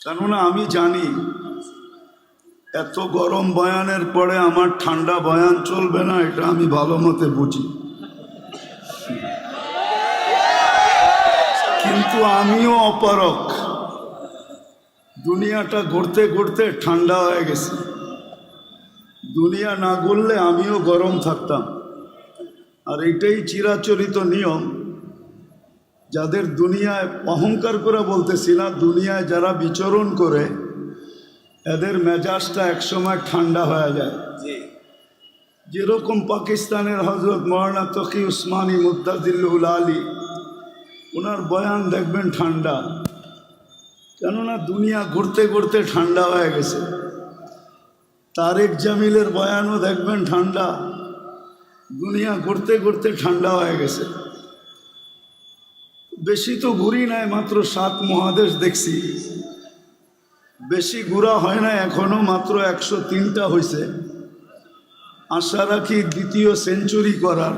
কেননা আমি জানি এত গরম বয়ানের পরে আমার ঠান্ডা বয়ান চলবে না, এটা আমি ভালো মতে বুঝি। কিন্তু আমিও অপারক, দুনিয়াটা ঘুরতে ঘুরতে ঠান্ডা হয়ে গেছে। দুনিয়া না ঘুরলে আমিও গরম থাকতাম। আর এটাই চিরাচরিত নিয়ম, যাদের দুনিয়ায় অহংকার করে বলতেছি না, দুনিয়ায় যারা বিচরণ করে এদের মেজাজটা একসময় ঠান্ডা হয়ে যায়। যেরকম পাকিস্তানের হজরত মৌলানা তকি উসমানী মুত্তাজিল্লুল আলী, ওনার বয়ান দেখবেন ঠান্ডা, কেননা দুনিয়া ঘুরতে ঘুরতে ঠান্ডা হয়ে গেছে। তারেক জামিলের বয়ানও দেখবেন ঠান্ডা, দুনিয়া ঘুরতে ঘুরতে ঠান্ডা হয়ে গেছে। বেশি তো ঘুরি নাই, মাত্র 7 মহাদেশ দেখছি, বেশি ঘোরা হয় না এখনো, মাত্র 103টা হয়েছে। আশা রাখি দ্বিতীয় সেঞ্চুরি করার।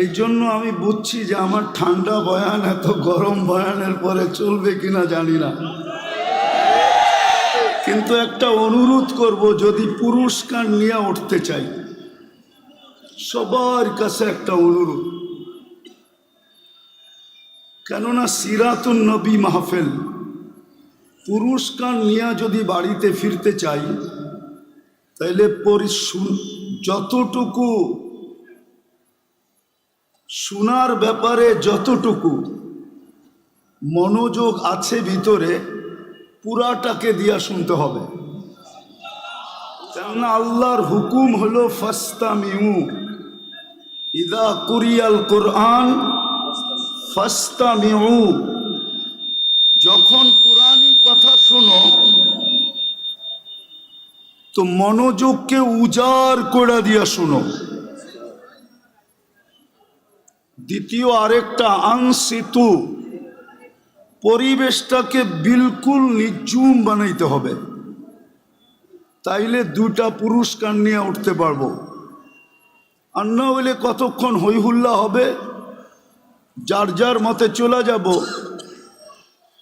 এই জন্য আমি বুঝছি যে আমার ঠান্ডা বয়ান এত গরম বয়ানের পরে চলবে কিনা জানি না। কিন্তু একটা অনুরোধ করব, যদি পুরস্কার নিয়ে উঠতে চাই, সবার কাছে একটা অনুরোধ, কেননা সিরাতুন নবী মাহফিল, পুরস্কার নিয়ে যদি বাড়িতে ফিরতে চাই, তাইলে যতটুকু শোনার ব্যাপারে যতটুকু মনোযোগ আছে ভিতরে, পুরাটাকে দিয়া শুনতে হবে। কেননা আল্লাহর হুকুম হলো ফাস্তামিউ ইদা কুরিয়াল কোরআন ফাস্তামিউ, যখন কোরআনী কথা শোনো তো মনোযোগকে উজাড় করে দিয়া শুনো। দ্বিতীয় আরেকটা আনসিতু, পরিবেশটাকে বিলকুল নিঝুম বানাইতে হবে, তাইলে 2টা পুরস্কার নিয়ে উঠতে পারবো। আর না হইলে কতক্ষণ হইহুল্লা হবে, যার যার মতে চলে যাব,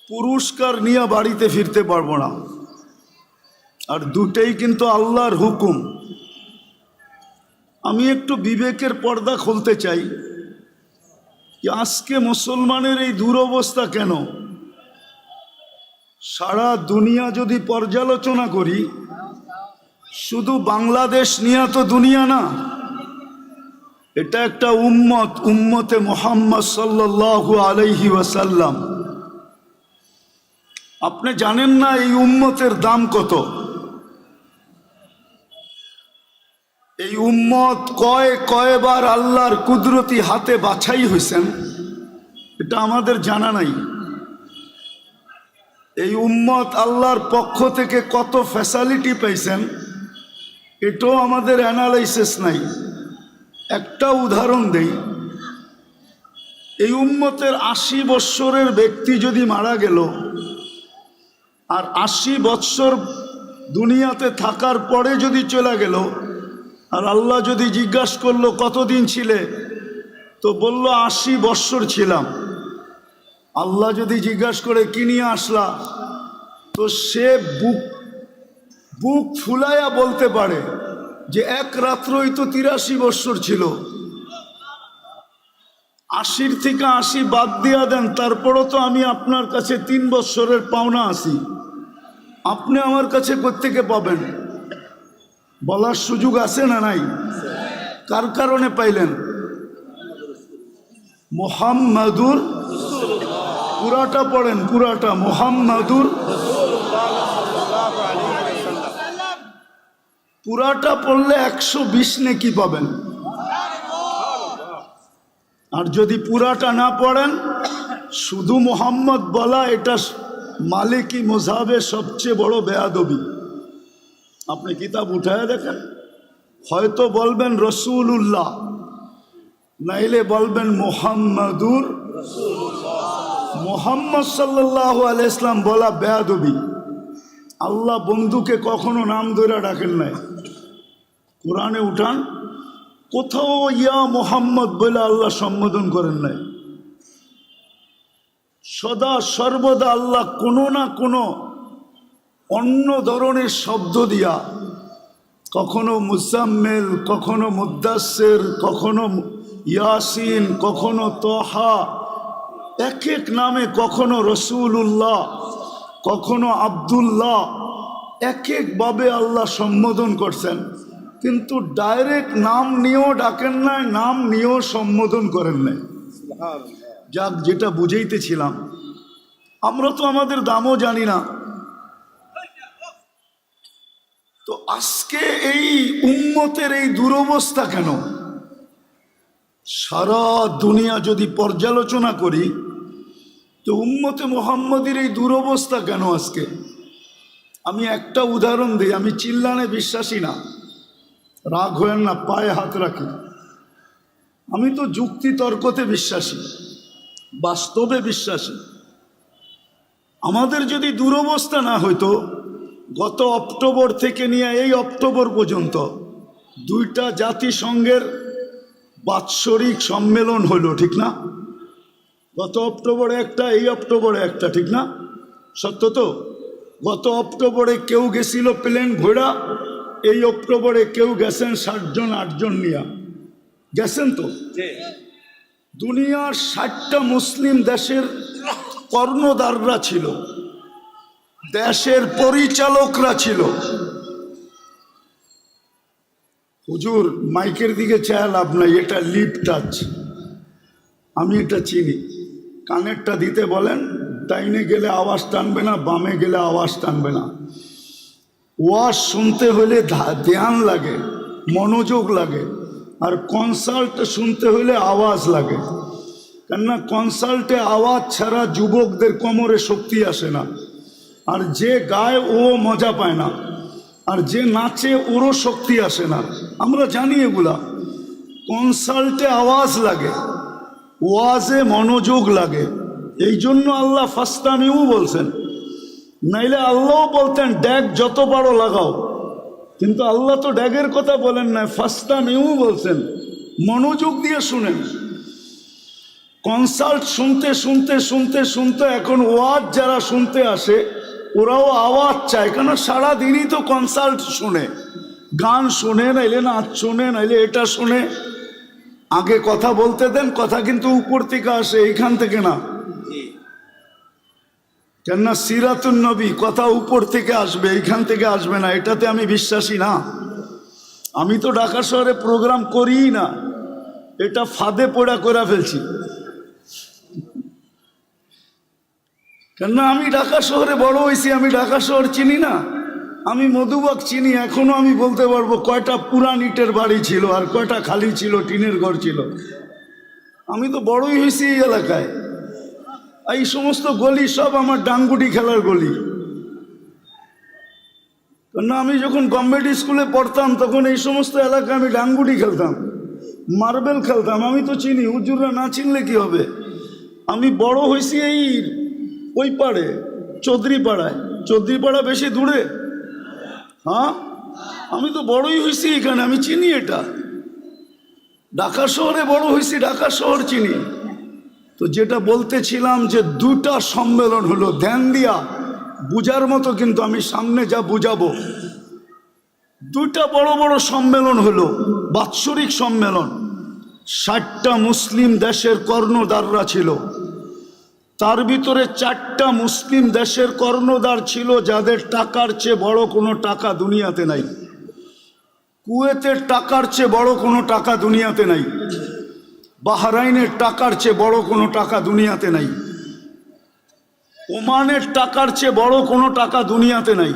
পুরস্কার নিয়ে বাড়িতে ফিরতে পারবো না। আর দুটেই কিন্তু আল্লাহর হুকুম। আমি একটু বিবেকের পর্দা খুলতে চাই যে আজকে মুসলমানের এই দুরবস্থা কেন। সারা দুনিয়া যদি পর্যালোচনা করি, শুধু বাংলাদেশ নিয়ে তো দুনিয়া না, এটা একটা উম্মত, উম্মতে মুহাম্মদ সাল্লাল্লাহু আলাইহি ওয়াসাল্লাম। আপনি জানেন না এই উম্মতের দাম কত? এই উম্মত কয়বার আল্লাহর কুদরতি হাতে বাছাই হয়েছেন, এটা আমাদের জানা নাই। এই উম্মত আল্লাহর পক্ষ থেকে কত ফ্যাসিলিটি পাইছেন, এটাও আমাদের অ্যানালাইসিস নাই। একটা উদাহরণ দেই, এই উম্মতের 80 বৎসরের ব্যক্তি যদি মারা গেল, আর 80 বৎসর দুনিয়াতে থাকার পরে যদি চলে গেল, আর আল্লাহ যদি জিজ্ঞাসা করলো কতদিন ছিলে, তো বলল 80 বৎসর ছিলাম। আল্লাহ যদি জিজ্ঞাসা করে কি নিয়ে আসলা, তো সে বুক ফুলাইয়া বলতে পারে যে এক রাত্রই তো 83 বৎসর ছিল। 80 থেকে 80 বাদ দিয়া দেন, তারপরও তো আমি আপনার কাছে 3 বৎসরের পাওনা আছি, আপনি আমার কাছে কোত্থেকে পাবেন? বলার সুযোগ আছে না নাই? কার কারণে পাইলেন? মুহাম্মাদুর, পুরাটা পড়েন, পুরাটা মুহাম্মাদুর, পুরাটা পড়লে 120 নেকি পাবেন। আর যদি পুরাটা না পড়েন, শুধু মুহাম্মদ বলা, এটা মালিকি মযহাবের সবচেয়ে বড় বেয়াদবি। আপনি কিতাব উঠায় দেখেন, হয়তো বলবেন রসুল্লাহ, নাইলে বলবেন মুহাম্মাদুর। মুহাম্মদ সাল্লাল্লাহু আলাইহি ইসলাম বলা বেয়াদবি। আল্লাহ বন্ধুকে কখনো নাম ধরে ডাকেন নাই। কোরআনে উঠান, কোথাও ইয়া মুহাম্মদ বলে আল্লাহ সম্বোধন করেন নাই। সদা সর্বদা আল্লাহ কোনো না কোনো অন্য ধরনের শব্দ দিয়া, কখনো মুজাম্মেল, কখনো মুদ্দাসসির, কখনো ইয়াসিন, কখনো তহা, এক এক নামে, কখনো রসুল্লাহ, কখনো আব্দুল্লাহ, এক একভাবে আল্লাহ সম্বোধন করছেন। কিন্তু ডাইরেক্ট নাম নিয়েও ডাকেন নাই, নাম নিয়েও সম্বোধন করেন নাই। যাক, যেটা বুঝাইতেছিলাম, আমরা তো আমাদের দামও জানি না। তো আজকে এই উম্মতের এই দুরবস্থা কেন? সারা দুনিয়া যদি পর্যালোচনা করি তো উম্মতে মুহাম্মদের এই দুরবস্থা কেন আজকে? আমি একটা উদাহরণ দিই। আমি চিল্লানে বিশ্বাসী না, রাগ হয়েন না, পায়ে হাত রাখি। আমি তো যুক্তি তর্কতে বিশ্বাসী, বাস্তবে বিশ্বাসী। আমাদের যদি দুরবস্থা না হইতো, গত অক্টোবর থেকে নিয়ে এই অক্টোবর পর্যন্ত 2টা জাতিসংঘের বাৎসরিক সম্মেলন হলো, ঠিক না? গত অক্টোবরে একটা, এই অক্টোবরে একটা, ঠিক না? সত্য তো? গত অক্টোবরে কেউ গেছিল প্লেন ঘোড়া, এই অক্টোবরে কেউ গেছেন 60 জন 8 জন নিয়ে গেছেন। তো দুনিয়ার 60টা মুসলিম দেশের কর্ণধাররা ছিল, দেশের পরিচালকরা ছিল। হুজুর মাইকের দিকে চেয়ে লাভ নাই, এটা লিপ টাচ, আমি এটা চিনি। কানেরটা দিতে বলেন, ডাইনে গেলে আওয়াজ টানবে না, বামে গেলে আওয়াজ টানবে না। ওয়াজ শুনতে হলে ধ্যান লাগে, মনোযোগ লাগে, আর কনসাল্ট শুনতে হলে আওয়াজ লাগে। কেননা কনসাল্টে আওয়াজ ছাড়া যুবকদের কোমরে শক্তি আসে না, আর যে গায় ও মজা পায় না, আর যে নাচে ওরও শক্তি আসে না। আমরা জানি এগুলা। কনসাল্টে আওয়াজ লাগে, ওয়াজে মনোযোগ লাগে। এই জন্য আল্লাহ ফাস্তামিউ বলছেন, নাইলে আল্লাহ বলতেন ড্যাগ যত পারো লাগাও, কিন্তু আল্লাহ তো ড্যাগের কথা বলেন না, ফাস্তামিউ বলছেন, মনোযোগ দিয়ে শুনেন। কনসাল্ট শুনতে শুনতে শুনতে শুনতে এখন ওয়াজ যারা শুনতে আসে ওরাও আওয়াজ চায়, কেন সারাদিনই তো কনসাল্ট শুনে, গান শুনে, নাইলে নাচ শুনে, নাইলে এটা শুনে। আগে কথা বলতে দেন, কথা কিন্তু উপর থেকে আসে, এইখান থেকে না। কেননা সিরাতুন নবী, কথা উপর থেকে আসবে, এইখান থেকে আসবে না। এটাতে আমি বিশ্বাসী না। আমি তো ঢাকা শহরে প্রোগ্রাম করিই না, এটা ফাঁদে পড়া করে ফেলছি। কেননা আমি ঢাকা শহরে বড় হয়েছি, আমি ঢাকা শহর চিনি না। আমি মধুবাগ চিনি, এখনো আমি বলতে পারবো কয়টা পুরান ইটের বাড়ি ছিল আর কয়টা খালি ছিল, টিনের ঘর ছিল। আমি তো বড়ই হয়েছি এই এলাকায়। এই সমস্ত গলি সব আমার ডাঙ্গুটি খেলার গলি। কেননা আমি যখন গভর্নমেন্ট স্কুলে পড়তাম তখন এই সমস্ত এলাকায় আমি ডাঙ্গুটি খেলতাম, মার্বেল খেলতাম। আমি তো চিনি, হুজুররা না চিনলে কি হবে। আমি বড় হয়েছি এই ওই পাড়ে, চৌধুরীপাড়ায়। চৌধুরীপাড়া বেশি দূরে? হ্যাঁ, আমি তো বড়ই হয়েছি এখানে, আমি চিনি এটা। ঢাকা শহরে বড় হয়েছি, ঢাকা শহর চিনি। তো যেটা বলতেছিলাম যে 2টা সম্মেলন হলো, ধ্যান দিয়া বুঝার মতো, কিন্তু আমি সামনে যা বুঝাবো। 2টা বড় বড় সম্মেলন হলো, বাৎসরিক সম্মেলন। 60টা মুসলিম দেশের কর্ণধাররা ছিল। তার ভিতরে 4টা মুসলিম দেশের কর্ণধার ছিল যাদের টাকার চেয়ে বড় কোনো টাকা দুনিয়াতে নাই। কুয়েতের টাকার চেয়ে বড় কোনো টাকা দুনিয়াতে নাই। বাহরাইনের টাকার চেয়ে বড় কোনো টাকা দুনিয়াতে নাই। ওমানের টাকার চেয়ে বড় কোনো টাকা দুনিয়াতে নাই।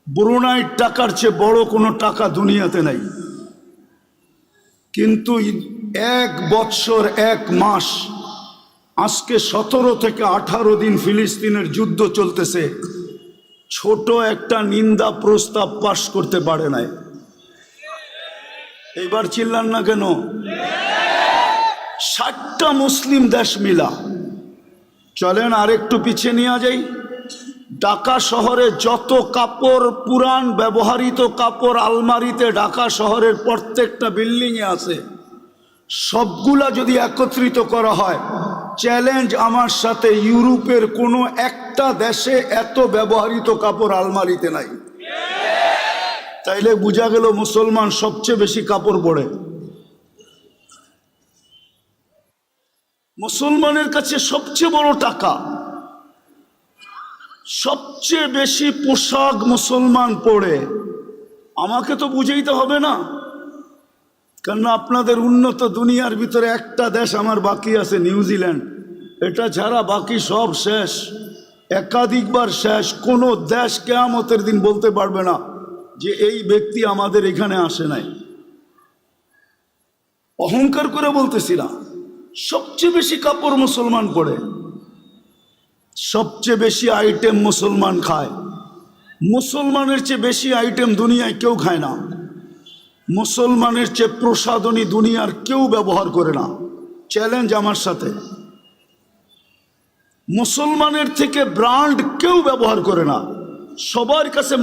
ব্রুনাইয়ের টাকার চেয়ে বড় কোনো টাকা দুনিয়াতে নাই। কিন্তু 1 বৎসর 1 মাস, আজকে 17 থেকে 18 দিন ফিলিস্তিনের যুদ্ধ চলতেছে, ছোট একটা নিন্দা প্রস্তাব পাশ করতে পারে নাই। এইবার চিল্লান না কেন? 60টা মুসলিম দেশ মিলা। চলেন আরেকটু পিছিয়ে নিয়ে যাই। ঢাকা শহরে যত কাপড়, পুরান ব্যবহৃত কাপড় আলমারিতে ঢাকা শহরের প্রত্যেকটা বিল্ডিংয়ে আছে, সবগুলা যদি একত্রিত করা হয় চ্যালেঞ্জ আমার সাথে, ইউরোপের কোনো একটা দেশে এত ব্যবহৃত কাপড় আলমারিতে নাই। তাইলে বোঝা গেল মুসলমান সবচেয়ে বেশি কাপড় পরে। মুসলমানের কাছে সবচেয়ে বড় টাকা, সবচেয়ে বেশি পোশাক মুসলমান পরে। আমাকে তো বুঝাইতে হবে না, কেন আপনাদের উন্নত দুনিয়ার ভিতরে একটা দেশ আমার বাকি আছে, নিউজিল্যান্ড। এটা ছাড়া বাকি সব শেষ, একাধিকবার শেষ। কোনো দেশ কিয়ামতের দিন বলতে পারবে না যে এই ব্যক্তি আমাদের এখানে আসে নাই। অহংকার করে বলতেছি না, সবচেয়ে বেশি কাপড় মুসলমান পরে, সবচেয়ে বেশি আইটেম মুসলমান খায়। মুসলমানের চেয়ে বেশি আইটেম দুনিয়ায় কেউ খায় না। মুসলমানের চেয়ে প্রসাধনী দুনিয়ার কেউ ব্যবহার করে না। চ্যালেঞ্জ আমার সাথে। মুসলমানের থেকে ব্র্যান্ড কেউ ব্যবহার করে না। সবার কাছে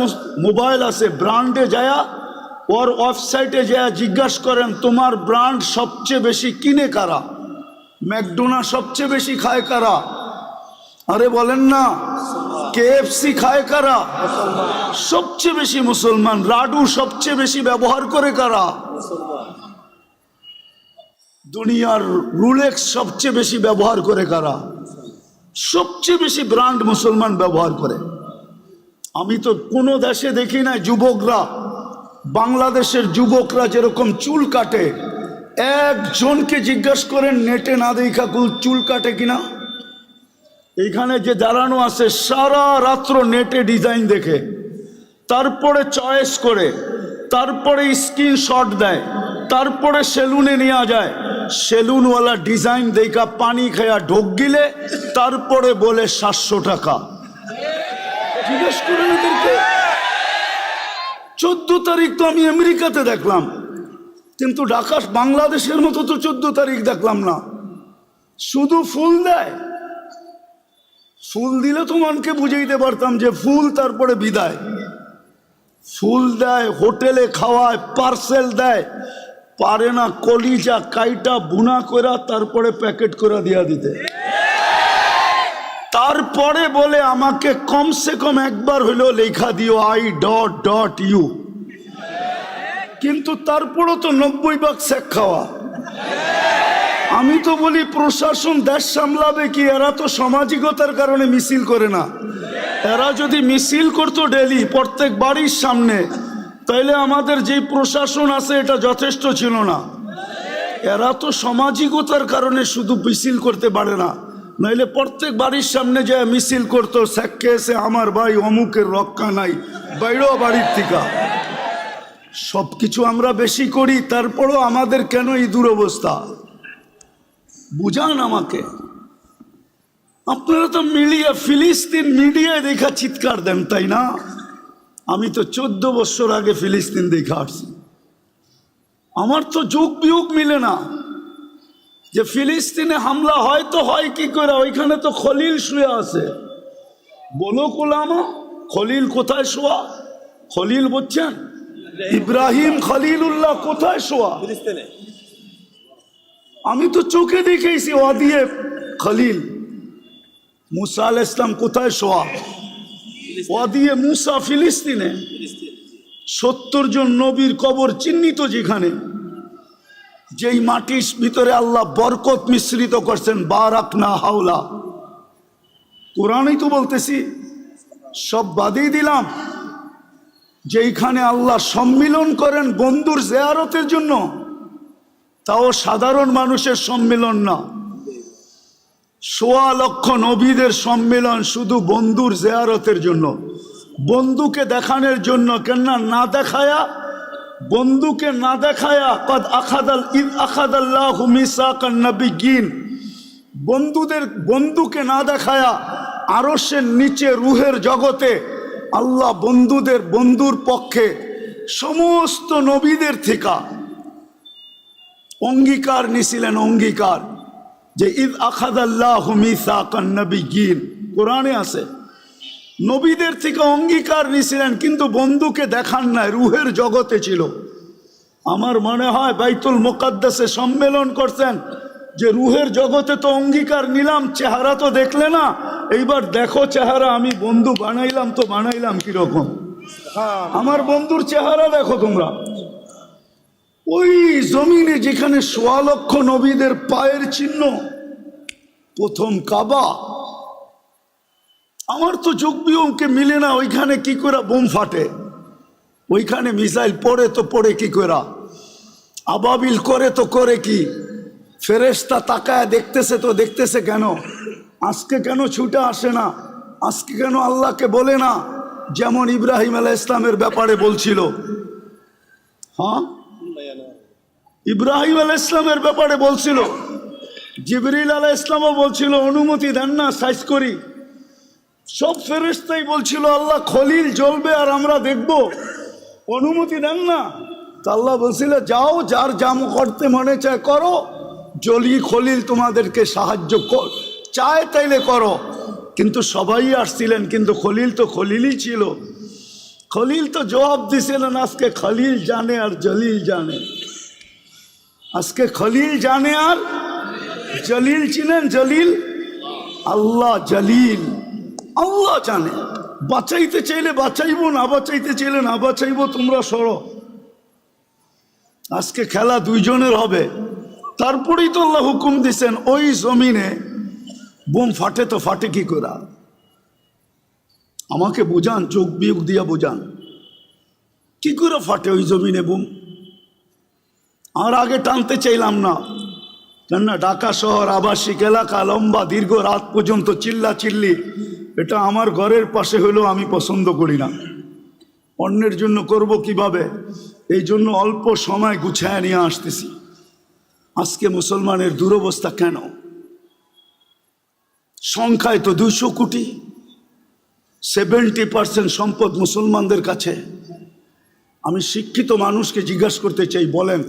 মোবাইল আছে, ব্র্যান্ডে যায়া ওর ওয়েবসাইটে যায়া জিজ্ঞাসা করেন তোমার ব্র্যান্ড সবচেয়ে বেশি কিনে কারা, ম্যাকডোনা সবচেয়ে বেশি খায় কারা, আরে বলেন না কেএফসি খায় কারা, সবচেয়ে বেশি মুসলমান। রাডু সবচেয়ে বেশি ব্যবহার করে কারা, দুনিয়ার রুলেক্স সবচেয়ে বেশি ব্যবহার করে কারা, সবচেয়ে বেশি ব্র্যান্ড মুসলমান ব্যবহার করে। আমি তো কোনো দেশে দেখি না যুবকরা, বাংলাদেশের যুবকরা যেরকম চুল কাটে, একজনকে জিজ্ঞাসা করেন নেটে না দেখা চুল কাটে কিনা। এইখানে যে দাঁড়ানো আছে সারা রাত্র নেটে ডিজাইন দেখে, তারপরে চয়েস করে, তারপরে স্ক্রিনশট দেয়, তারপরে সেলুনে নেওয়া যায়, সেলুনওয়ালা ডিজাইন দেখা পানি খায়া ঢোক গিলে তারপরে বলে 700 টাকা। জিজ্ঞেস করেন এদেরকে। 14 তারিখ তো আমি আমেরিকাতে দেখলাম, কিন্তু ঢাকা বাংলাদেশের মতো তো 14 তারিখ দেখলাম না। শুধু ফুল দেয়, ফুল দিলে তো মনকে বুঝাইতে পারতাম যে ফুল, তারপরে বিদায়। ফুল দেয়, হোটেলে খাওয়ায়, পার্সেল দেয়, পারে না কলিজা কাইটা বুনা করা তারপরে প্যাকেট করে দিয়া দিতে। তারপরে বলে আমাকে কমসে কম একবার হলেও লেখা দিও I.U। কিন্তু তারপরও তো 90 ভাগ শেখ খাওয়া। আমি তো বলি প্রশাসন দেশ সামলাবে কি? এরা তো সামাজিকতার কারণে মিছিল করে না। এরা যদি মিছিল করতো ডেলি প্রত্যেক বাড়ির সামনে, তাইলে আমাদের যে প্রশাসন আছে এটা যথেষ্ট ছিল না। এরা তো সামাজিকতার কারণে শুধু মিছিল করতে পারে না, নইলে প্রত্যেক বাড়ির সামনে যে মিছিল করতো, শেখকে এসে আমার ভাই অমুকের রক্ষা নাই, বাইরেও বাড়ির থেকে। সব কিছু আমরা বেশি করি, তারপরও আমাদের কেন এই দুরবস্থা? বুঝান আমাকে। আপনারা তো মিডিয়া, ফিলিস্তিন মিডিয়ায় দেখা চিৎকার দেন, তাই না? আমি তো 14 বছর আগে ফিলিস্তিন দেখা আসছি। আমার তো যোগ বিয়োগ মিলে না যে ফিলিস্তিনে হামলা হয় তো হয় কি করে? ওইখানে তো খলিল শুয়ে আছে। বলো কোলামা, খলিল কোথায় শোয়া? খলিল বলছেন ইব্রাহিম খলিলুল্লাহ কোথায় শোয়া? আমি তো চোখে দেখেছি ওয়াদিয়ে খলিল। মুসা আলাইহিস সালাম কোথায় শোয়া? ওয়াদিয়ে মুসা, ফিলিস্তিনে। 70 জন নবীর কবর চিহ্নিত যেখানে, যেই মাটির ভিতরে আল্লাহ বরকত মিশ্রিত করছেন, বারাকনা হাওলা। কোরআনই তো বলতেছি, সব বাদই দিলাম। যেইখানে আল্লাহ সম্মিলন করেন বন্ধুর জিয়ারতের জন্য, তাও সাধারণ মানুষের সম্মিলন না, 1.25 লক্ষ নবীদের সম্মিলন শুধু বন্ধুর জিয়ারতের জন্য, বন্ধুকে দেখানোর জন্য। কেননা না দেখায়া, বন্ধুকে না দেখায়া, কদ আখাদাল্লাহু মিসাকান নাবিয়্যিন, বন্ধুকে না দেখায়া আরশের নিচে রুহের জগতে আল্লাহ বন্ধুর পক্ষে সমস্ত নবীদের থেকে অঙ্গীকার নিছিলেন। অঙ্গীকার যে ইদ আখাদাল্লাহু মিসাকান নাবিয়্যিন, কোরআনে আছে। নবীদের থেকে অঙ্গীকার নিছিলেন, কিন্তু বন্ধুকে দেখান নাই, রুহের জগতে ছিল। আমার মনে হয় বাইতুল মুকাদ্দাসে সম্মেলন করছেন, যে রুহের জগতে তো অঙ্গীকার নিলাম, চেহারা তো দেখলে না, এইবার দেখো চেহারা আমি বন্ধু বানাইলাম তো বানাইলাম কিরকম। আমার বন্ধুর চেহারা দেখো তোমরা। ওই জমিনে যেখানে ১.৫ লক্ষ নবীদের পায়ের চিহ্ন, প্রথম কাবা। আমার তো যোগ বিয়োগকে মিলে না, ওইখানে কি করে বোম ফাটে, ওইখানে মিসাইল পড়ে তো পড়ে কি করে, আবাবিল করে তো করে কি, ফেরেশতা তাকায় দেখতেছে তো দেখতেছে কেন, আজকে কেন ছুটে আসে না, আজকে কেন আল্লাহকে বলে না, যেমন ইব্রাহিম আলাইহিস সালামের ব্যাপারে বলছিল। হ্যাঁ, ইব্রাহিম আলাইহিস সালামের ব্যাপারে বলছিল, জিবরিল আলাইহিস সালামও বলছিল অনুমতি দেন না সাইজ করি। সব ফেরেশতাই বলছিল আল্লাহ খলিল জ্বলবে আর আমরা দেখব, অনুমতি দেন না। তা আল্লাহ বলছিল যাও, যার জাম করতে মনে চায় করো, জলি খলিল তোমাদেরকে সাহায্য চায় তাইলে করো। কিন্তু সবাই আসছিলেন, কিন্তু খলিল তো খলিলই ছিল। খলিল তো জবাব দিছিলেন, আজকে খলিল জানে আর জলিল জানে। আজকে খলিল জানে আর জলিল চিনেন। জলিল আল্লাহ, জলিল আল্লাহ জানে। বাঁচাইতে চাইলে বাঁচাইব, না বাঁচাইতে চাইলে না বাঁচাইব, তোমরা সরো। আজকে খেলা দুইজনের হবে। তারপরেই তো আল্লাহ হুকুম দিছেন ওই জমিনে বোম ফাটে তো ফাটে কি করে, আমাকে বোঝান, চোখ বিয়োগ দিয়া বোঝান কি করে ফাটে ওই জমিনে বোম। আর আগে টানতে চাইলাম না, কেননা ঢাকা শহর আবাসিক এলাকা, লম্বা দীর্ঘ রাত পর্যন্ত চিল্লা চিল্লি, এটা আমার ঘরের পাশে হলেও আমি পছন্দ করি না। অন্যের জন্য করব কিভাবে, এই জন্য অল্প সময় গুছায় নিয়ে আসতেছি। আজকে মুসলমানের দুরবস্থা কেন? সংখ্যায় তো 200 কোটি, 70% সম্পদ মুসলমানদের কাছে। আমি শিক্ষিত মানুষকে জিজ্ঞাসা করতে চাই, বলেন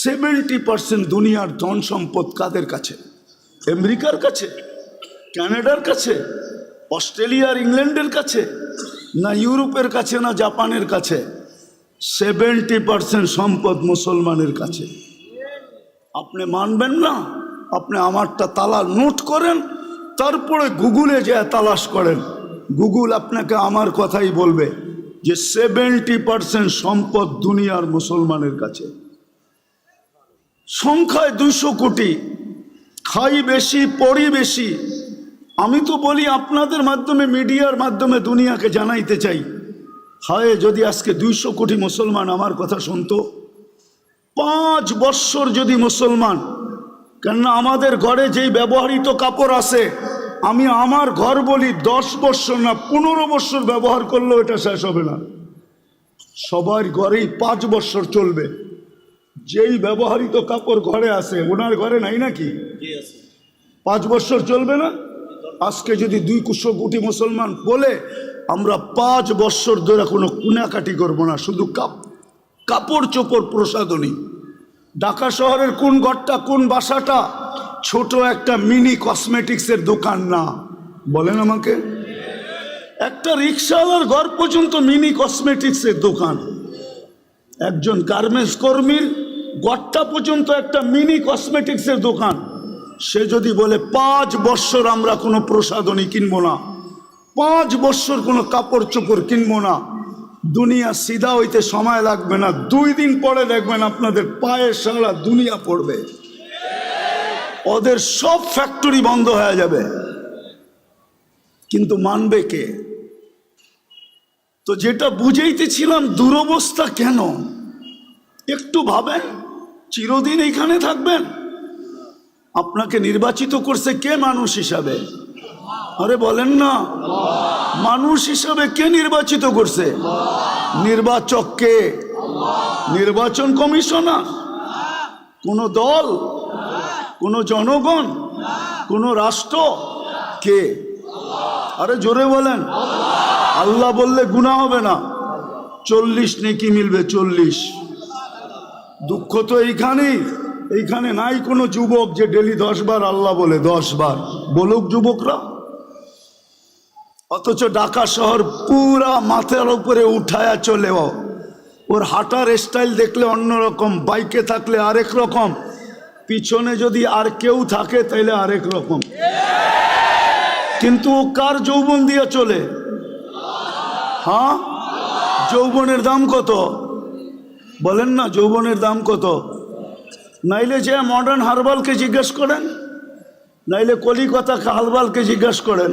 70% দুনিয়ার ধন সম্পদ কাদের কাছে? আমেরিকার কাছে, কানাডার কাছে, অস্ট্রেলিয়ার ইংল্যান্ডের কাছে, না ইউরোপের কাছে, না জাপানের কাছে? 70% সম্পদ মুসলমানের কাছে। আপনি মানবেন না? আপনি আমারটা তালা নোট করেন, তারপরে গুগলে যেয়ে তালাশ করেন। গুগল আপনাকে আমার কথাই বলবে যে 70% সম্পদ দুনিয়ার মুসলমানের কাছে। সংখ্যায় 200 কোটি, খাই বেশি, পড়ি বেশি। আমি তো বলি আপনাদের মাধ্যমে, মিডিয়ার মাধ্যমে দুনিয়াকে জানাইতে চাই, হায় যদি আজকে 200 কোটি মুসলমান আমার কথা শুনতো। 5 বৎসর যদি মুসলমান, কেননা আমাদের ঘরে যেই ব্যবহৃত কাপড় আছে, আমি আমার ঘর বলি 10 বৎসর না 15 বৎসর ব্যবহার করলেও এটা শেষ হবে না। সবার ঘরেই 5 বৎসর চলবে। যেই ব্যবহৃত কাপড় ঘরে আছে, ওনার ঘরে নাই নাকি? 5 বৎসর চলবে না? আজকে যদি 200 কোটি মুসলমান বলে আমরা 5 বৎসর ধরে কোনো কুনাকাটি করবো না, শুধু কাপড় চোপড় প্রসাধনী। ঢাকা শহরের কোন ঘরটা, কোন বাসাটা ছোট একটা মিনি কসমেটিক্সের দোকান না? বলেন আমাকে। একটা রিক্সাওয়ালার ঘর পর্যন্ত মিনি কসমেটিক্সের দোকান। একজন গার্মেন্টস কর্মীর ঘরটা পর্যন্ত একটা মিনি কসমেটিক্সের দোকান। সে যদি বলে 5 বৎসর আমরা কোনো প্রসাধনী কিনবো না, 5 বৎসর কোনো কাপড় চোপড় কিনবো না, দুনিয়া সিধা হইতে সময় লাগবে না। 2 দিন পরে দেখবেন আপনাদের পায়ে সারা দুনিয়া পড়বে, ওদের সব ফ্যাক্টরি বন্ধ হয়ে যাবে। কিন্তু মানবে কে? তো যেটা বুঝাইতেছিলাম, দুরবস্থা কেন একটু ভাবেন। চিরদিন এইখানে থাকবেন? আপনাকে নির্বাচিত করছে কে মানুষ হিসাবে? আরে বলেন না, মানুষ হিসাবে কে নির্বাচিত করছে? নির্বাচক কে? নির্বাচন কমিশনার? কোন দল? কোন জনগণ? কোন রাষ্ট্র? কে? আরে জোরে বলেন। আল্লাহ বললে গুনাহ হবে না, 40 নেকি মিলবে। 40। দুঃখ তো এইখানে নাই কোনো যুবক যে ডেলি 10 বার আল্লাহ বলে। 10 বার বলুক যুবকরা। অথচ ঢাকা শহর পুরা মাথার উপরে উঠায়া চলেও, ওর হাঁটার স্টাইল দেখলে অন্যরকম, বাইকে থাকলে আরেক রকম, পিছনে যদি আর কেউ থাকে তাইলে আরেক রকম, কিন্তু ও কার যৌবন দিয়ে চলে? হ্যাঁ, যৌবনের দাম কত বলেন না? যৌবনের দাম কত? নাইলে যে মডার্ন হারবালকে জিজ্ঞেস করেন, নাইলে কলিকাতা হারবালকে জিজ্ঞেস করেন,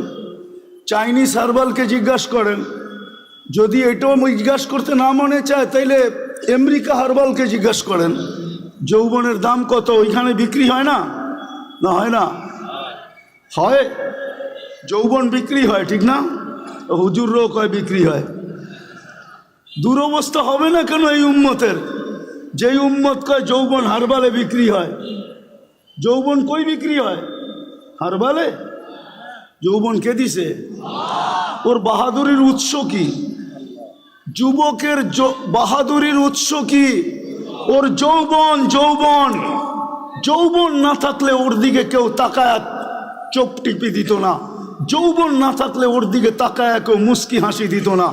চাইনিজ হারবালকে জিজ্ঞেস করেন। যদি এটাও জিজ্ঞাসা করতে না মনে চায় তাইলে আমেরিকা হারবালকে জিজ্ঞাসা করেন যৌবনের দাম কত। ওইখানে বিক্রি হয় না? না হয় না? হয়, যৌবন বিক্রি হয়, ঠিক না? হুজুররাও কয় বিক্রি হয়। দুরবস্থা হবে না কেন এই উম্মতের? যেই উম্মত কয় যৌবন হারবালে বিক্রি হয়, যৌবন কই বিক্রি হয়? হারবালে। যৌবন কে দিছে? ওর বাহাদুরির উৎস কি? যুবকের বাহাদুরির উৎস কি? ওর যৌবন। যৌবন যৌবন না থাকলে ওর দিকে কেউ তাকায় চোখ টিপি দিত না। যৌবন না থাকলে ওর দিকে তাকায় কেউ মুস্কি হাসি দিত না।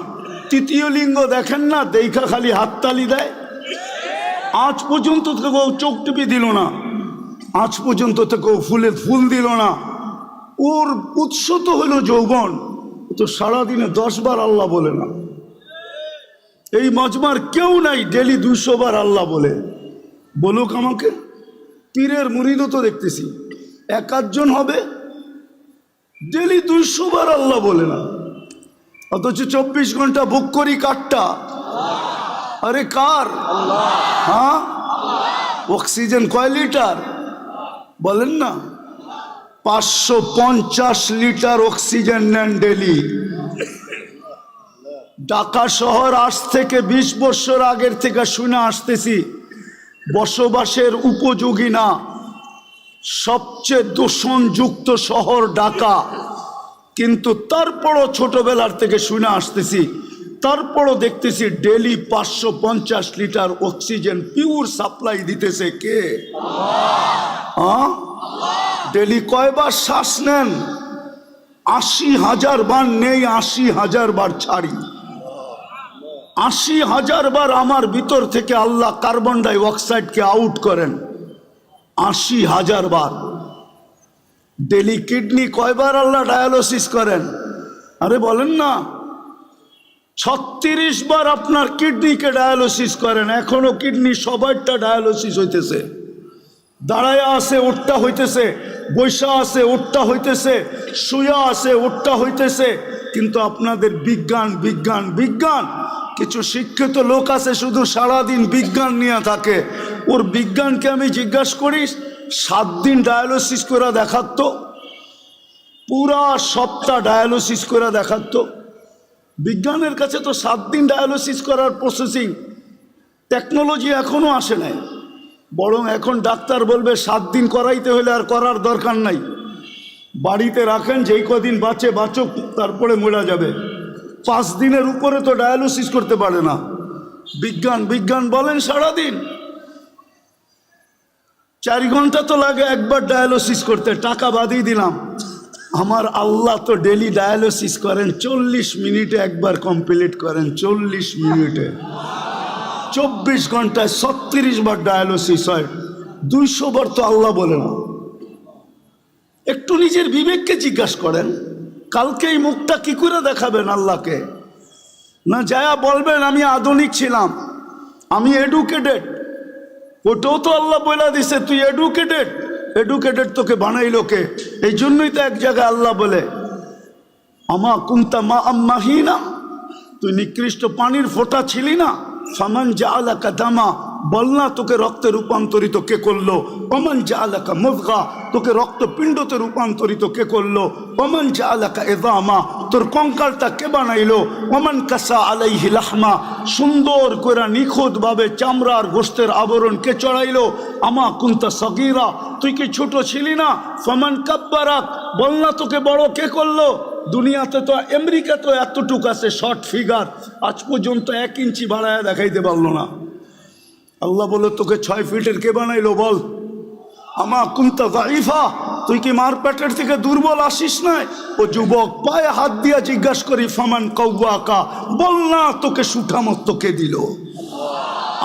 তৃতীয় লিঙ্গ দেখেন না, দেখা খালি হাততালি দেয়। আজ পর্যন্ত তো কেউ চোখ টিপি দিল না, আজ পর্যন্ত তো কেউ ফুলে ফুল দিল না। ওর উৎস তো হলো যৌবন। তো সারাদিনে 10 বার আল্লাহ বলে না। এই মজমার কেউ নাই ডেলি 200 বার আল্লাহ বলে। বলুক আমাকে, পীরের মুরিদও তো দেখতেছি 1-8 জন হবে ডেলি 200 বার আল্লাহ বলে না, অথচ 24 ঘন্টা বুক করি কারটা? আরে কার? হ্যাঁ, অক্সিজেন কয় লিটার বলেন না? 550 লিটার অক্সিজেন নেন ডেলি। ঢাকা শহর আজ থেকে 20 বছর আগের থেকে শুনে আসতেছি বসবাসের উপযোগী না, সবচেয়ে দূষণযুক্ত শহর ঢাকা। কিন্তু তারপরও ছোটবেলার থেকে শুনে আসতেছি, তারপরও দেখতেছি daily 550 litre oxygen pure supply দিতেছে কে? হ্যাঁ, ডেলি কয়বার শ্বাস নেন? 80,000 বার নেই, 80,000 বার ছাড়ি। 80,000 বার আমার ভিতর থেকে আল্লাহ কার্বন ডাই অক্সাইডকে আউট করেন, 80,000 বার। ডেলি কিডনি কয়বার আল্লাহ ডায়ালিসিস করেন? আরে বলেন না, 36 বার আপনার কিডনিকে ডায়ালিসিস করেন। এখনো কিডনি সবাইটা ডায়ালিসিস হইতেছে। দাঁড়ায় আছে ওটটা হইতেছে, বৈশা আছে ওটটা হইতেছে, শুয়া আছে ওটটা হইতেছে। কিন্তু আপনাদের বিজ্ঞান বিজ্ঞান বিজ্ঞান। কিছু শিক্ষিত লোক আছে শুধু সারাদিন বিজ্ঞান নিয়ে থাকে। ওর বিজ্ঞানকে আমি জিজ্ঞাসা করি 7 দিন ডায়ালিসিস করে দেখাত, পুরা সপ্তাহ ডায়ালিসিস করে দেখাত। বিজ্ঞানের কাছে তো 7 দিন ডায়ালিসিস করার প্রসেসিং টেকনোলজি এখনো আসে নাই। বরং এখন ডাক্তার বলবে 7 দিন করাইতে হলে আর করার দরকার নাই, বাড়িতে রাখেন, যেই কদিন বাঁচে বাঁচুক, তারপরে মরা যাবে। 5 দিনের উপরে তো ডায়ালিসিস করতে পারে না। বিজ্ঞান বিজ্ঞান বলেন সারাদিন। 4 ঘন্টা তো লাগে একবার ডায়ালিসিস করতে, টাকা বাদই দিলাম। আমার আল্লাহ তো ডেলি ডায়ালিসিস করেন 40 মিনিটে একবার কমপ্লিট করেন, 40 মিনিটে। 24 ঘন্টায় 36 বার ডায়ালিসিস হয়, 200 বার তো আল্লাহ বলে না। একটু নিজের বিবেককে জিজ্ঞাসা করেন, কালকে এই মুখটা কি করে দেখাবেন আল্লাহকে? না যায়া বলবেন আমি আধুনিক ছিলাম, আমি এডুকেটেড। ওটাও তো আল্লাহ বলে দিছে তুই এডুকেটেড। এডুকেটেড তোকে বানাইলো কে? এই জন্যই তো এক জায়গায় আল্লাহ বলে আমা কুনতা মা আম্মাহিনা, তুই নিকৃষ্ট পানির ফোঁটা ছিলি না। ফামান জাআলাকা দামা, বল না তোকে রক্তে রূপান্তরিত কে করলো? ওমান জাআলাকা মুদগা, তোকে রক্তপিণ্ডতে রূপান্তরিত কে করলো? ওমান জাআলাকা ইযামা, তোর কঙ্কালটা কে বানাইলো? ওমান কাসা আলাইহি লাহমা, সুন্দর করে নিখুঁতভাবে চামড়ার গোশতের আবরণ কে চড়াইলো? আমা কুনতা সগীরা, তুই কি ছোট ছিলি না? ফামান কাব্বারাক, বল না তোকে বড় কে করলো? দুনিয়াতে তো আমেরিকা তো এতটুক আছে শর্ট ফিগার, আজ পর্যন্ত 1 ইঞ্চি বাড়ায় দেখাইতে পারলো না। আল্লাহ বলে তোকে 6 ফিটের কে বানাইলো বল? আমা কুনতা যাইফা, তুই কি মার পেটের থেকে দুর্বল আসিস নাই? ও যুবক, পায়ে হাত দিয়া জিজ্ঞাসা করি ফামান কওয়াকা, বল না তোকে সুঠামত কে দিল?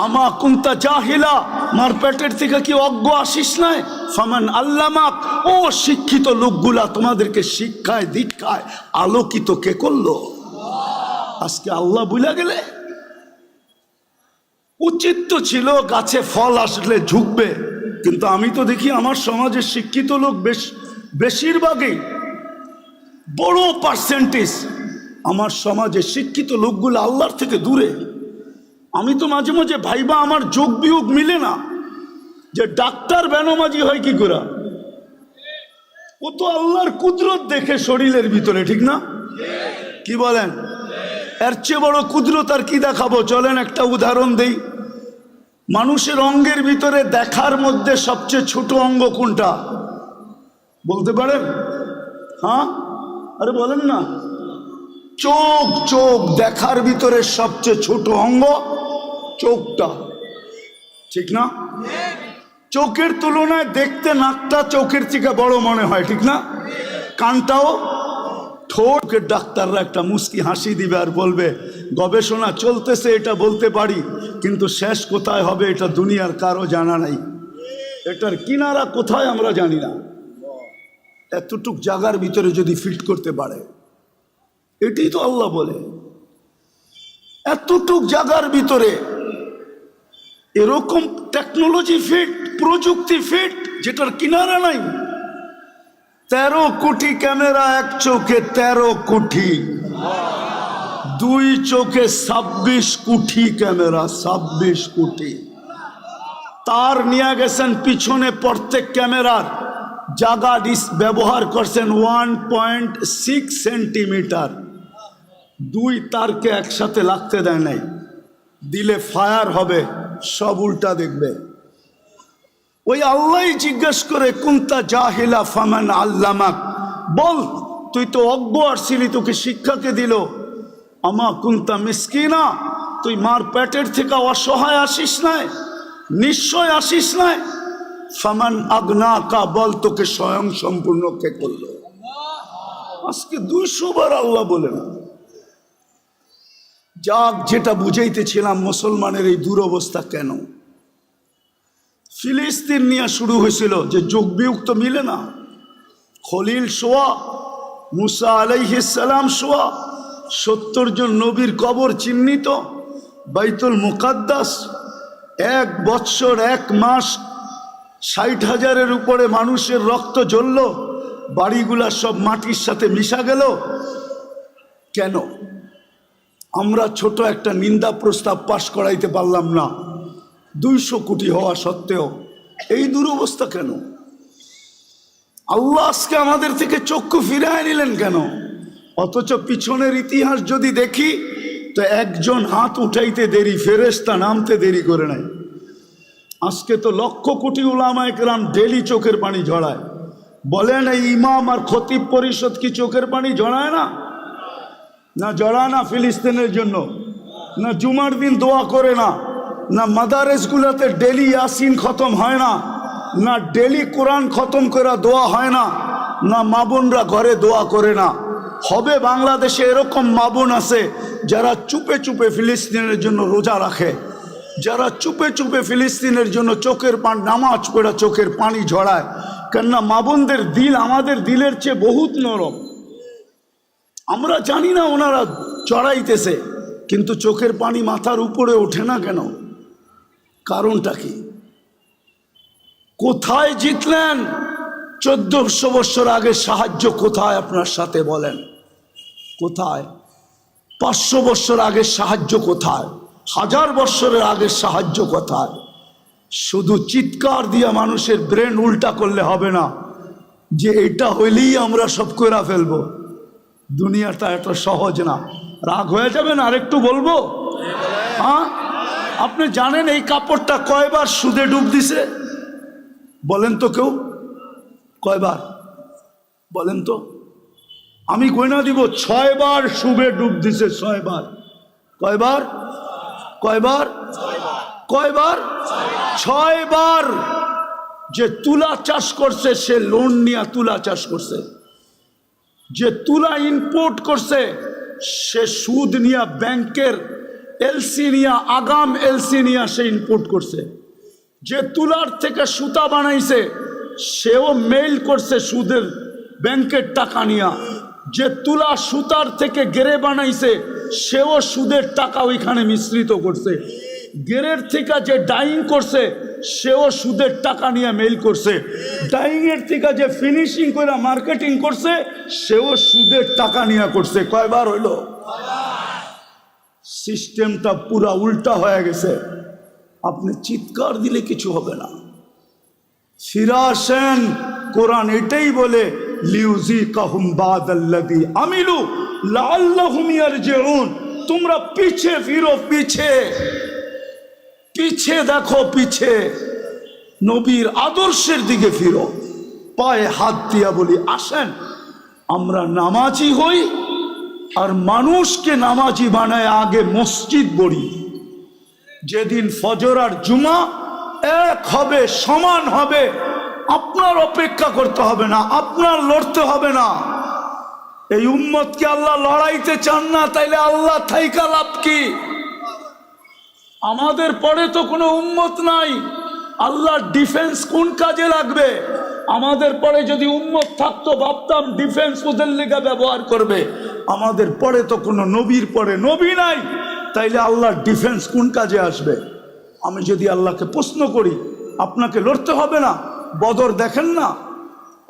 আমা কুনতা জাহিলা, মার পেটের থেকে কি অজ্ঞ আসিস নাই? ফামান আল্লামাক, ও শিক্ষিত লোকগুলা তোমাদেরকে শিক্ষায় দীক্ষায় আলোকিত কে করলো? আজকে আল্লাহ বুঝা গেলে। উচিত তো ছিল গাছে ফল আসলে ঝুঁকবে, কিন্তু আমি তো দেখি আমার সমাজের শিক্ষিত লোক বেশিরভাগই বড় পার্সেন্টেজ আমার সমাজে শিক্ষিত লোকগুলো আল্লাহর থেকে দূরে। আমি তো মাঝে মাঝে ভাইবা আমার যোগ বিয়োগ মিলে না, যে ডাক্তার বেনমাজি হয় কি করে? ও তো আল্লাহর কুদরত দেখে শরীরের ভিতরে, ঠিক না? কি বলেন? এর চেয়ে বড় কুদরত আর কি দেখাবো? চলেন একটা উদাহরণ দেই। মানুষের অঙ্গের ভিতরে দেখার মধ্যে সবচেয়ে ছোট অঙ্গ কোনটা বলতে পারেন? হ্যাঁ, আরে বলেন না। চোখ। চোখ দেখার ভিতরে সবচেয়ে ছোট অঙ্গ চোখটা, ঠিক না? চোখের তুলনায় দেখতে নাকটা চোখের থেকে বড় মনে হয়, ঠিক না? কানটাও। ঠোঁটের ডাক্তাররা একটা মুস্কি হাসি দিবে আর বলবে গবেষণা চলতেছে, এটা বলতে পারি, কিন্তু শেষ কোথায় হবে এটা দুনিয়ার কারো জানা নাই। এটার কিনারা কোথায় আমরা জানি না। এতটুক জায়গার ভিতরে যদি ফিট করতে পারে, এটাই তো আল্লাহ বলে। এতটুক জায়গার ভিতরে এরকম টেকনোলজি ফিট, প্রযুক্তি ফিট, যেটার কিনারা নাই। 13 কোটি ক্যামেরা এক চোখে, 13 কোটি, 2 চোখে 26 কোটি ক্যামেরা, 26 কোটি। তার নিয়ে গেছেন পিছনে, প্রত্যেক ক্যামেরার জায়গা ব্যবহার করছেন 1.6 সেন্টিমিটার। 2 তারকে একসাথে লাগতে দেয় নাই, দিলে ফায়ার হবে, সব উল্টা দেখবে। ওই আল্লাহ জিজ্ঞেস করে কুনতা জাহিলা ফামান আল্লামাক, বল তুই তো অজ্ঞ আসছিলি, তোকে শিক্ষাকে দিল। আমা কুনতা মিসকিনা, তুই মার পেটের থেকে অসহায় আসিস নাই, নিশ্চয় আসিস নাই। ফামান আগনাকা, বল তোকে স্বয়ং সম্পূর্ণ কে করলো? আজকে 200 বার আল্লাহ বলে না। যাক, যেটা বুঝাইতেছিলাম, মুসলমানের এই দুরবস্থা কেন? ফিলিস্তিন নিয়ে শুরু হয়েছিল, যে যোগ বিয়োগ তো মিলে না। খলিল সোয়া, মুসা আলাইহিস সালাম সোয়া, 70 জন নবীর কবর চিহ্নিত, বাইতুল মুকাদ্দাস 1 বৎসর 1 মাস 60,000-এর উপরে মানুষের রক্ত ঝরল, বাড়িগুলা সব মাটির সাথে মিশা গেল। কেন? আমরা ছোট একটা নিন্দা প্রস্তাব পাশ করাইতে পারলাম না, 200 কোটি হওয়া সত্ত্বেও। এই দুরবস্থা কেন? আল্লাহ আজকে আমাদের থেকে চক্ষু ফিরায় নিলেন কেন? অথচ পিছনের ইতিহাস যদি দেখি তো একজন হাত উঠাইতে দেরি, ফেরেশতা নামতে দেরি করে নাই। আজকে তো লক্ষ কোটি উলামায়ে কেরাম ডেলি চোখের পানি ঝরায়। বলেন এই ইমাম আর খতিব পরিষদ কি চোখের পানি ঝরায় না? না জড়ায় না ফিলিস্তিনের জন্য? না জুমার দিন দোয়া করে না? না মাদারেসগুলোতে ডেলি ইয়াসিন খতম হয় না? না ডেলি কোরআন খতম করে দোয়া হয় না? না মা বোনরা ঘরে দোয়া করে না? হবে বাংলাদেশে এরকম মা বোন আছে যারা চুপে চুপে ফিলিস্তিনের জন্য রোজা রাখে, যারা চুপে চুপে ফিলিস্তিনের জন্য চোখের পানি, নামাজ পড়া চোখের পানি ঝরায়। কেননা মা বোনদের দিল আমাদের দিলের চেয়ে বহুত নরম। আমরা জানি না ওনারা চড়াইতেছে, কিন্তু চোখের পানি মাথার উপরে ওঠে না কেন? কারণটা কি? কোথায় জিতলেন? 1400 বছর আগে সাহায্য কোথায় আপনার সাথে? বলেন কোথায়? 500 বছর আগের সাহায্য কোথায়? 1000 বছরের আগের সাহায্য কোথায়? শুধু চিৎকার দিয়ে মানুষের ব্রেন উল্টা করলে হবে না, যে এটা হইলেই আমরা সব করে ফেলবো। দুনিয়াটা এত সহজ না। রাগ হয়ে যাবেন, আরেকটু বলবো? হ্যাঁ, আপনি জানেন এই কাপড়টা কয়বার সুদে ডুব দিছে? বলেন তো কেউ, কয়বার বলেন তো? আমি গয়না দিব, 6 বার সুদে ডুব দিছে। 6 বার। কয়বার? কয়বার? কয়বার? 6 বার। যে তুলা চাষ করছে সে লোন নিয়ে তুলা চাষ করছে, যে তুলা ইম্পোর্ট করছে সে সুদ নিয়ে, ব্যাংকের এলসি নিয়ে, আগাম এলসি নিয়ে সে ইম্পোর্ট করছে। যে তুলার থেকে সুতা বানাইছে সেও মেইল করছে সুদের ব্যাংকের টাকা নিয়া, যে তুলা সুতার থেকে গেরে বানাইছে সেও সুদের টাকা ওইখানে মিশ্রিত করছে, গেরের থেকে যে ডাইং করছে সেও সুদের টাকা নিয়ে মেইল করছে, ডাইংয়ের থেকে যে ফিনিশিং করে মার্কেটিং করছে সেও সুদের টাকা নিয়ে করছে। কয়বার হইল? সিস্টেমটা পুরা উল্টা হয়ে গেছে। আপনি চিৎকার দিলে কিছু হবে না। ফিরে আসেন, কোরআন এটাই বলে লিউযিকাহুম বাদাল্লাযী আমিলু লাআল্লাহুম ইয়ারজিউন। তোমরা পিছে ফিরো, পিছে পিছে দেখো, পিছে নবীর আদর্শের দিকে ফিরো। পায়ে হাত দিয়া বলি আসেন আমরা নামাজি হই, আর মানুষকে নামাজি বানায় আগে মসজিদ বড়ি। যেদিন ফজর আর জুমা এক হবে, সমান হবে, আপনার অপেক্ষা করতে হবে না, আপনার লড়তে হবে না। এই উম্মতকে আল্লাহ লড়াইতে চান না, তাইলে আল্লাহ থাইকা লাভ কি? আমাদের পরে তো কোনো উম্মত নাই, আল্লাহর ডিফেন্স কোন কাজে লাগবে? আমাদের পরে যদি উম্মত থাকতো ভাবতাম ডিফেন্স ওদের লেগে ব্যবহার করবে। আমাদের পরে তো কোনো নবীর পরে নবী নাই, তাইলে আল্লাহর ডিফেন্স কোন কাজে আসবে? আমি যদি আল্লাহকে প্রশ্ন করি আপনাকে লড়তে হবে না? বদর দেখেন না,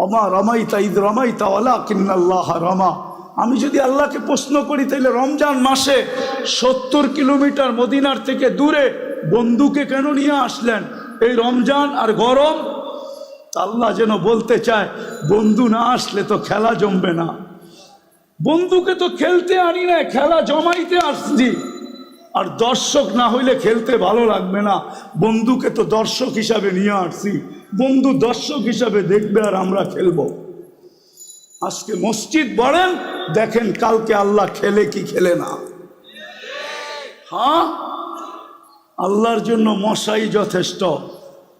ওমা রামাইতা ইদ রামাইতা ওয়ালাকিন্নাল্লাহ রামা। আমি যদি আল্লাহকে প্রশ্ন করি তাইলে রমজান মাসে 70 কিলোমিটার মদিনার থেকে দূরে বন্ধুকে কেন নিয়ে আসলেন? এই রমজান আর গরম। আল্লাহ যেন বলতে চায় বন্ধু না আসলে তো খেলা জমবে না। বন্ধুকে তো খেলতে আনি না, খেলা জমাইতে আসছি। আর দর্শক না হইলে খেলতে ভালো লাগবে না। বন্ধুকে তো দর্শক হিসাবে নিয়ে আসছি, বন্ধু দর্শক হিসাবে দেখবে আর আমরা খেলবো। আজকে মসজিদ বলেন, দেখেন কালকে আল্লাহ খেলে কি খেলে না। হ্যাঁ, আল্লাহর জন্য মশাই যথেষ্ট।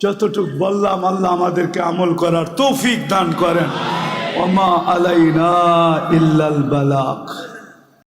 যতটুক বললাম আল্লাহ আমাদেরকে আমল করার তৌফিক দান করেন। ওমা আলাইনা ইল্লাল বালাগ।